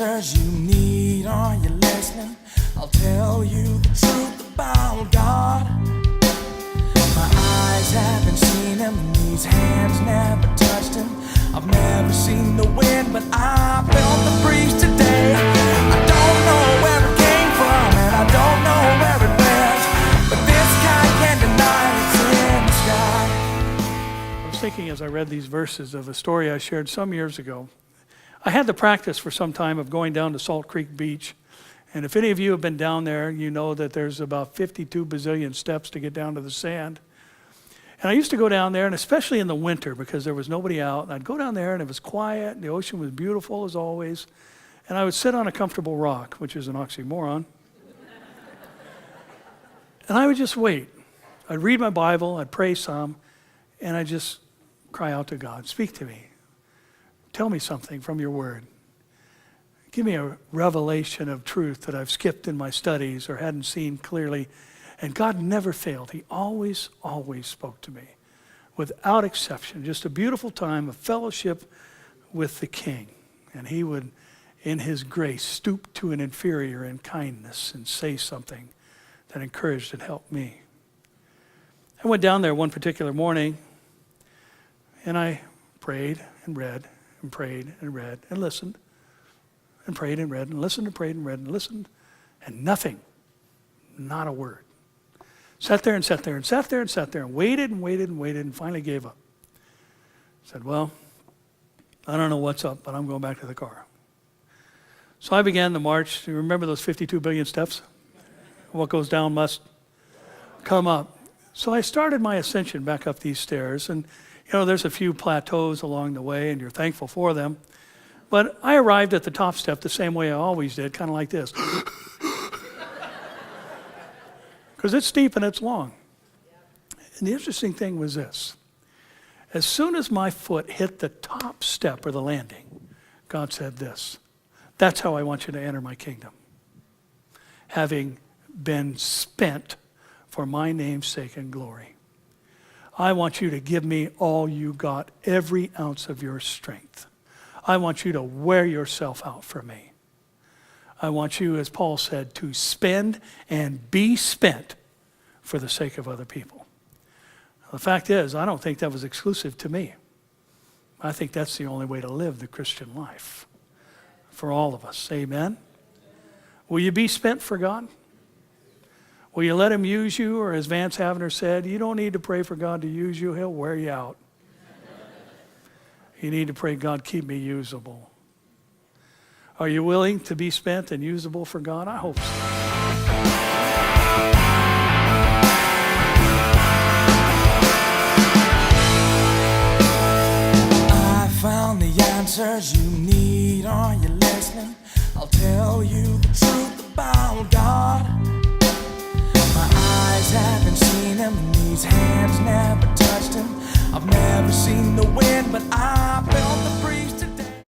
answers you need. Are you listening? I'll tell you the truth about God. My eyes haven't seen him, these hands never touched him. I've never seen the wind, but I felt the breeze today. I don't know where it came from, and I don't know where it went, but this guy can't deny it's in the sky. I was thinking as I read these verses of a story I shared some years ago. I had the practice for some time of going down to Salt Creek Beach. And if any of you have been down there, you know that there's about 52 bazillion steps to get down to the sand. And I used to go down there, and especially in the winter because there was nobody out. And I'd go down there and it was quiet, and the ocean was beautiful as always. And I would sit on a comfortable rock, which is an oxymoron. And I would just wait. I'd read my Bible, I'd pray some, and I'd just cry out to God, speak to me. Tell me something from your word. Give me a revelation of truth that I've skipped in my studies or hadn't seen clearly. And God never failed. He always, always spoke to me without exception. Just a beautiful time of fellowship with the King. And he would, in his grace, stoop to an inferior in kindness and say something that encouraged and helped me. I went down there one particular morning and I prayed and read and prayed and read and listened and prayed and read and listened and prayed and read and listened, and nothing, not a word. Sat there and sat there and sat there and sat there and waited and waited and waited and finally gave up. Said, well, I don't know what's up, but I'm going back to the car. So I began the march. You remember those 52 billion steps? What goes down must come up. So I started my ascension back up these stairs, and you know, there's a few plateaus along the way, and you're thankful for them. But I arrived at the top step the same way I always did, kind of like this. Because it's steep and it's long. And the interesting thing was this. As soon as my foot hit the top step or the landing, God said this, that's how I want you to enter my kingdom. Having been spent for my name's sake and glory. I want you to give me all you got, every ounce of your strength. I want you to wear yourself out for me. I want you, as Paul said, to spend and be spent for the sake of other people. The fact is, I don't think that was exclusive to me. I think that's the only way to live the Christian life for all of us. Amen? Will you be spent for God? Will you let him use you? Or as Vance Havner said, you don't need to pray for God to use you. He'll wear you out. You need to pray, God, keep me usable. Are you willing to be spent and usable for God? I hope so. I found the answers you need. Are you listening? I'll tell you the truth about God. My eyes haven't seen him, these hands never touched him. I've never seen the wind, but I felt the breeze.